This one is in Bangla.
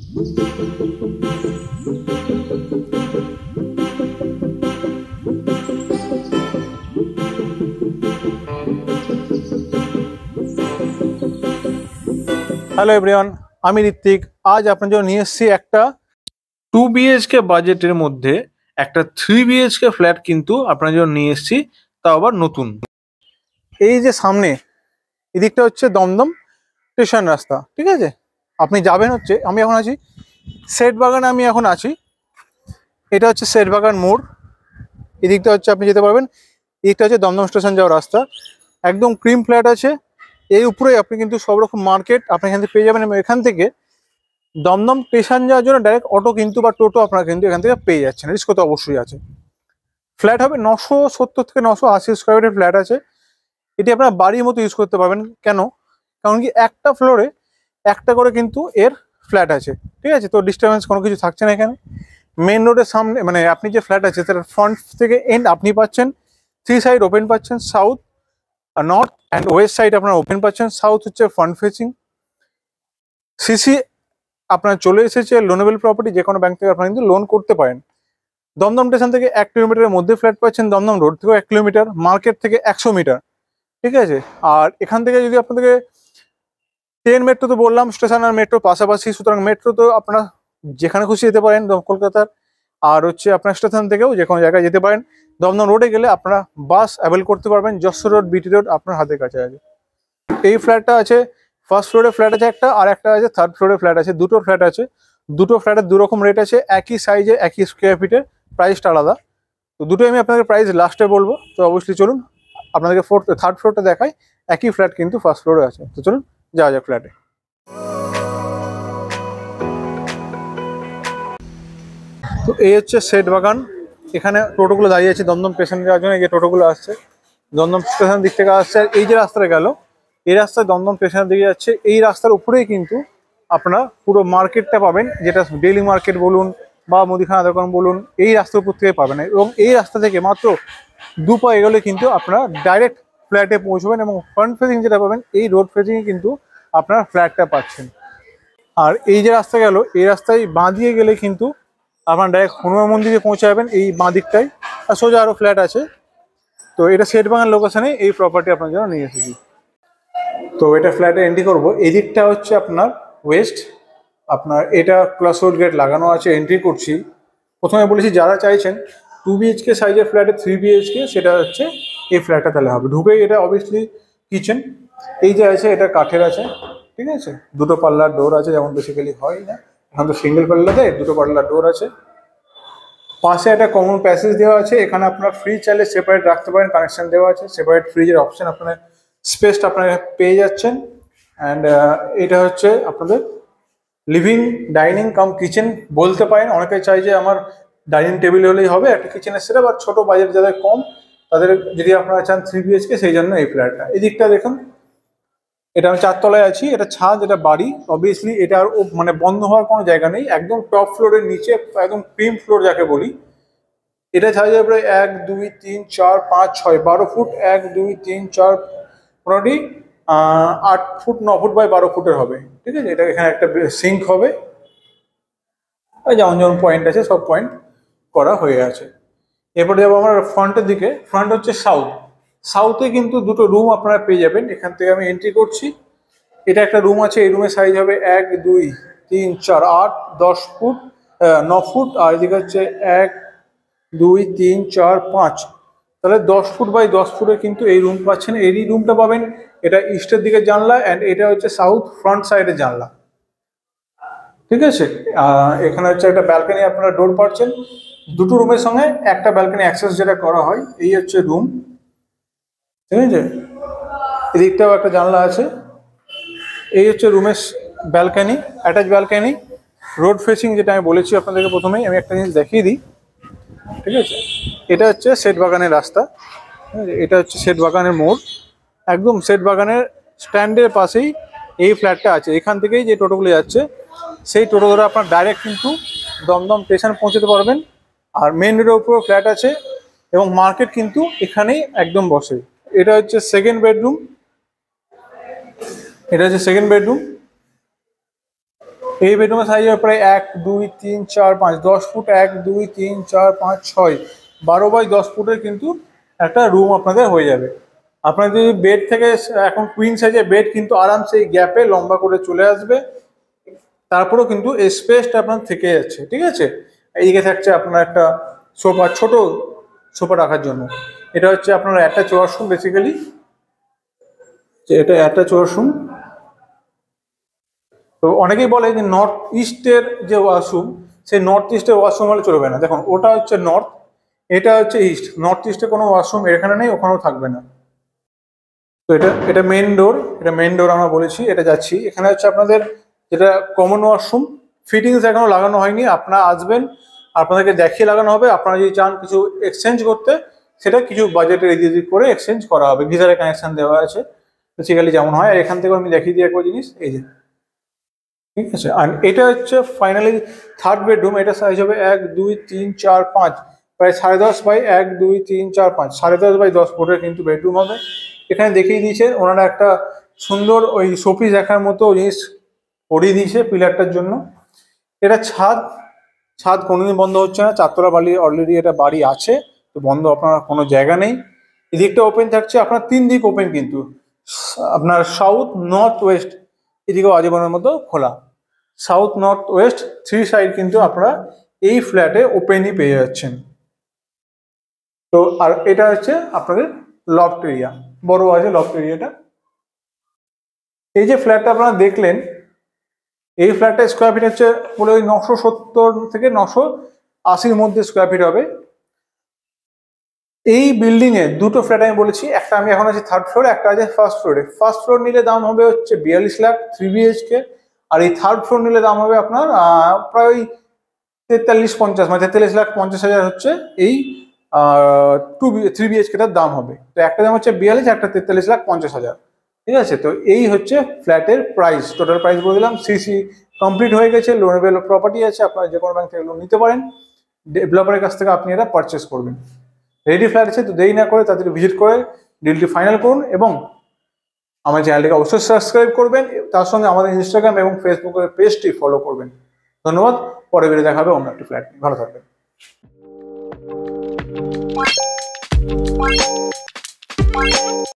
হ্যালো এভরিওয়ান, আমি ঋত্বিক। আজ আপনার জন্য নিয়ে এসেছি একটা 2 BHK বাজেটের মধ্যে একটা 3 BHK ফ্ল্যাট কিন্তু আপনার জন্য নিয়ে এসেছি, তাও আবার নতুন। এই যে সামনে এদিকটা হচ্ছে দমদম স্টেশন রাস্তা, ঠিক আছে? আপনি যাবেন হচ্ছে, আমি এখন আছি সেটবাগানে, আমি এখন আছি। এটা হচ্ছে সেটবাগান মোড়। এদিকটা হচ্ছে আপনি যেতে পারবেন, এদিকটা হচ্ছে দমদম স্টেশন যাওয়ার রাস্তা। একদম ক্রিম ফ্ল্যাট আছে। এর উপরে আপনি কিন্তু সব রকম মার্কেট আপনি এখান থেকে পেয়ে যাবেন, এবং এখান থেকে দমদম স্টেশন যাওয়ার জন্য ডাইরেক্ট অটো কিন্তু বা টোটো আপনারা কিন্তু এখান থেকে পেয়ে যাচ্ছেন। রিস্ক তো অবশ্যই আছে। ফ্ল্যাট হবে 970 থেকে 980 স্কোয়ার ফিটের ফ্ল্যাট আছে। এটি আপনারা বাড়ির মতো ইউজ করতে পারবেন। কেন? কারণ কি একটা ফ্লোরে একটা করে কিন্তু এর ফ্ল্যাট আছে, ঠিক আছে? তো ডিস্টারবেন্স কোনো কিছু থাকছে না এখানে। মেন রোডের সামনে মানে আপনি যে ফ্ল্যাট আছে তার ফ্রন্ট থেকে এন্ড আপনি পাচ্ছেন 3 সাইড ওপেন পাচ্ছেন, south north and West side আপনারা ওপেন পাচ্ছেন। সাউথ হচ্ছে ফ্রন্ট ফেসিং। সিসি আপনার চলে এসেছে, লোনেবল প্রপার্টি, যে কোনো ব্যাংক থেকে আপনারা কিন্তু লোন করতে পারেন। দমদম স্টেশন থেকে 1 কিলোমিটারের মধ্যে ফ্ল্যাট পাচ্ছেন, দমদম রোড থেকে 1 কিলোমিটার, মার্কেট থেকে 100 মিটার, ঠিক আছে? আর এখান থেকে যদি আপনাদেরকে ট্রেন মেট্রো তো বললাম, স্টেশন আর মেট্রো পাশাপাশি, সুতরাং মেট্রো তো আপনারা যেখানে খুশি যেতে পারেন কলকাতার। আর হচ্ছে আপনার স্টেশন থেকেও যে কোনো জায়গায় যেতে পারেন। দমদম রোডে গেলে আপনারা বাস অ্যাভেল করতে পারবেন। যশোর রোড, বিটি রোড আপনার হাতের কাছে আছে। এই ফ্ল্যাটটা আছে ফার্স্ট ফ্লোরে ফ্ল্যাট আছে একটা, আর একটা আছে থার্ড ফ্লোরে ফ্ল্যাট আছে। দুটো ফ্ল্যাট আছে, দুটো ফ্ল্যাটের দু রকম রেট আছে। একই সাইজে একই স্কোয়ার ফিটের, প্রাইসটা আলাদা। তো দুটোই আমি আপনাদের প্রাইস লাস্টে বলবো। তো অবশ্যই চলুন আপনাদেরকে থার্ড ফ্লোরটা দেখাই। একই ফ্ল্যাট কিন্তু ফার্স্ট ফ্লোরে আছে। তো চলুন যাওয়া যাক ফ্ল্যাটে। তো এই হচ্ছে সেটবাগান। এখানে টোটোগুলো দাঁড়িয়ে আছে দমদম স্টেশন যাওয়ার জন্য। এই যে টোটোগুলো আসছে দমদম স্টেশনের দিক থেকে আসছে। আর এই যে রাস্তাটা গেল, এই রাস্তায় দমদম স্টেশনের দিকে যাচ্ছে। এই রাস্তার উপরেই কিন্তু আপনারা পুরো মার্কেটটা পাবেন, যেটা ডেইলি মার্কেট বলুন বা মুদিখানা দোকান বলুন, এই রাস্তার উপর থেকে পাবেন। এবং এই রাস্তা থেকে মাত্র 2 পা এগোলে কিন্তু আপনারা ডাইরেক্ট ফ্ল্যাটে পৌঁছবেন। এবং ফ্রন্ট ফেসিং যেটা পাবেন, এই রোড ফেসিংয়ে কিন্তু আপনারা ফ্ল্যাটটা পাচ্ছেন। আর এই যে রাস্তা গেল, এই রাস্তায় বাঁ দিয়ে গেলে কিন্তু আপনার ডাইরেক্ট হনুমান মন্দিরে পৌঁছে যাবেন এই বাঁ দিকটায়। আর সোজা আরও ফ্ল্যাট আছে। তো এটা সেটবাগান লোকেশনে এই প্রপার্টি আপনার জন্য নিয়ে এসেছি। তো এটা ফ্ল্যাটে এন্ট্রি করবো। এই দিকটা হচ্ছে আপনার ওয়েস্ট। আপনার এটা ক্লাসরোড গেট লাগানো আছে, এন্ট্রি করছি। প্রথমে বলেছি যারা চাইছেন 2 BHK সাইজের ফ্ল্যাটে 3 BHK, সেটা হচ্ছে এই ফ্ল্যাটটা তাহলে হবে। ঢুকেই এটা অবভিয়াসলি কিচেন। এই যে আছে এটা কাঠের আছে, ঠিক আছে? দুটো পাল্লার ডোর আছে, যেমন বেসিক্যালি হয় না, এখন তো সিঙ্গেল পাল্লা দেয়, দুটো পাল্লার ডোর আছে। পাশে একটা কমন প্যাসেজ দেওয়া আছে। এখানে আপনার ফ্রিজ চাইলে সেপারেট রাখতে পারেন, কানেকশন দেওয়া আছে। সেপারেট ফ্রিজের অপশন আপনার স্পেসটা আপনারা পেয়ে যাচ্ছেন। অ্যান্ড এটা হচ্ছে আপনাদের লিভিং ডাইনিং কাম কিচেন বলতে পারেন। অনেকে চাই যে আমার ডাইনিং টেবিল হলেই হবে, একটা কিচেনের সেটা, বা ছোটো বাজেট যাদের কম তাদের যদি আপনারা চান 3 BHK, সেই জন্য এই ফ্ল্যাটটা। এই দিকটা দেখুন, এটা আমি 4 তলায় আছি। এটা ছাদ, এটা বাড়ি। অবভিয়াসলি এটা আর মানে বন্ধ হওয়ার কোনো জায়গা নেই। একদম টপ ফ্লোরের নিচে, একদম ক্রিম ফ্লোর যাকে বলি। এটা ছাড়া যাবে প্রায় 1 2 3 4 5 6 12 ফুট। 1 2 3 4 মোটামুটি 8 ফুট 9 ফুট বাই 12 ফুটের হবে, ঠিক আছে? এটা এখানে একটা সিঙ্ক হবে। যেমন যেমন পয়েন্ট আছে সব পয়েন্ট করা হয়ে আছে। এরপরে যাবো আমরা ফ্রন্টের দিকে। ফ্রন্ট হচ্ছে সাউথ। সাউথে কিন্তু দুটো রুম আপনারা পেয়ে যাবেন। এখান থেকে আমি এন্ট্রি করছি। এটা একটা রুম আছে। এই রুমের সাইজ হবে 1 2 3 4 8 10 ফুট 9 ফুট। আর এদিকে হচ্ছে 1 2 3 4 5, তাহলে 10 ফুট বাই 10 ফুটে কিন্তু এই রুম পাচ্ছেন। এই রুমটা পাবেন, এটা ইস্টের দিকে জানলা, অ্যান্ড এটা হচ্ছে সাউথ ফ্রন্ট সাইডের জানলা, ঠিক আছে? এখানে হচ্ছে একটা ব্যালকনি আপনারা ডোর পাচ্ছেন। দুটো রুমের সঙ্গে একটা ব্যালকনি অ্যাক্সেস যেটা করা হয়। এই হচ্ছে রুম, ঠিক আছে? এদিকটাও একটা জানলা আছে। এই হচ্ছে রুমের balcony, attach balcony, road facing, যেটা আমি বলেছি আপনাদেরকে প্রথমেই। আমি একটা জিনিস দেখিয়ে দিই, ঠিক আছে? এটা হচ্ছে সেটবাগানের রাস্তা, এটা হচ্ছে সেটবাগানের মোড়। একদম সেটবাগানের স্ট্যান্ডের পাশেই এই ফ্ল্যাটটা আছে। এখান থেকেই যে টোটোগুলো যাচ্ছে, সেই টোটো ধরে আপনার ডাইরেক্ট কিন্তু দমদম স্টেশন পৌঁছতে পারবেন। আর মেন রোডের উপরে ফ্ল্যাট আছে, এবং মার্কেট কিন্তু এখানেই একদম বসে। এটা হচ্ছে সেকেন্ড বেডরুম। এটা হচ্ছে সেকেন্ড বেডরুম। এই বেডরুমের সাইজ হবে প্রায় 1 2 3 4 5 10 ফুট, 1 2 3 4 5 6 12 বাই 10 ফুটের কিন্তু একটা রুম আপনাদের হয়ে যাবে। আপনার যদি বেড থেকে, এখন কুইন সাইজের বেড কিন্তু আরামসে এই গ্যাপে লম্বা করে চলে আসবে, তারপরেও কিন্তু এই স্পেসটা আপনার থেকে যাচ্ছে, ঠিক আছে। এইদিকে থাকছে আপনার একটা সোফা, ছোট সোফা রাখার জন্য। এটা হচ্ছে আপনার অ্যাটাচ ওয়াশরুম বেসিক্যালি, এটা অ্যাটাচ ওয়াশরুম। তো অনেকেই বলে যে নর্থ ইস্টের যে ওয়াশরুম, সেই নর্থ ইস্টের ওয়াশরুম হলে চলবে না। দেখুন ওটা হচ্ছে নর্থ, এটা হচ্ছে ইস্ট। নর্থ ইস্টে কোনো ওয়াশরুম এখানে নেই, ওখানেও থাকবে না। তো এটা এটা মেন ডোর, এটা মেন ডোর আমরা বলেছি, এটা যাচ্ছি। এখানে হচ্ছে আপনাদের যেটা কমন ওয়াশরুম, ফিটিংস এখনো লাগানো হয়নি, আপনারা আসবেন, আপনাদেরকে দেখিয়ে লাগানো হবে। আপনারা যদি চান কিছু এক্সচেঞ্জ করতে, সেটা কিছু বাজেটের এদিক করে এক্সচেঞ্জ করা হবে। গিজারের কানেকশন দেওয়া আছে বেসিক্যালি যেমন হয়। আর এখান থেকে আমি দেখিয়ে দিয়ে একটা জিনিস, এই যে, ঠিক আছে। আর এটা হচ্ছে ফাইনালি থার্ড বেডরুম। এটা সাইজ হবে 1 2 3 4 5, প্রায় 10.5 বাই 1 2 3 4 5, 10.5 বাই 10 ফুটের কিন্তু বেডরুম হবে। এখানে দেখিয়ে দিয়েছে ওনারা একটা সুন্দর ওই শোপিস দেখার মতো জিনিস করিয়ে দিয়েছে পিলারটার জন্য। এটা ছাদ, ছাদ কোনোদিন বন্ধ হচ্ছে না, চারতলা বাড়ি অলরেডি এটা বাড়ি আছে, তো বন্ধ আপনার কোনো জায়গা নেই। এদিকটা ওপেন থাকছে আপনার, 3 দিক ওপেন কিন্তু, আপনার সাউথ নর্থ ওয়েস্ট এদিকেও আজীবনের মতো খোলা। সাউথ নর্থ ওয়েস্ট 3 সাইড কিন্তু আপনারা এই ফ্ল্যাটে ওপেনই পেয়ে যাচ্ছেন। তো আর এটা হচ্ছে আপনাদের লফট এরিয়া, বড় আছে লফট এরিয়াটা। এই যে ফ্ল্যাটটা আপনারা দেখলেন, এই ফ্ল্যাটটা স্কোয়ার ফিট হচ্ছে বলে ওই 970 থেকে 980-র মধ্যে স্কোয়ার ফিট হবে। এই বিল্ডিং এ দুটো ফ্ল্যাট আমি বলেছি, একটা আমি এখন আছি থার্ড ফ্লোরে, একটা আছে ফার্স্ট ফ্লোরে। ফার্স্ট ফ্লোর নিলে দাম হবে হচ্ছে 42 লাখ 3 বিএইচকে, আর এই থার্ড ফ্লোর নিলে দাম হবে আপনার প্রায় ওই 43-50, মানে 43,50,000 হচ্ছে এই 3 বিএইচকেটার দাম হবে। তো একটা দাম হচ্ছে 42, একটা 43,50,000, ঠিক আছে। তো এই হচ্ছে ফ্ল্যাটের প্রাইস, টোটাল প্রাইস বলে দিলাম। সিসি কমপ্লিট হয়ে গেছে, লোনেবল প্রপার্টি আছে, আপনারা যে কোনো ব্যাংক থেকে লোন নিতে পারেন। ডেভেলপারের কাছ থেকে আপনি এটা পারচেস করবেন। রেডি ফ্ল্যাট আছে, তো দেরি না করে তাদের ভিজিট করে ডিলটি ফাইনাল করুন, এবং আমার চ্যানেলটিকে অবশ্যই সাবস্ক্রাইব করবেন, তার সঙ্গে আমাদের ইনস্টাগ্রাম এবং ফেসবুকের পেজটি ফলো করবেন। ধন্যবাদ। পরে বেরিয়ে দেখা হবে অন্য একটি ফ্ল্যাট। ভালো থাকবেন।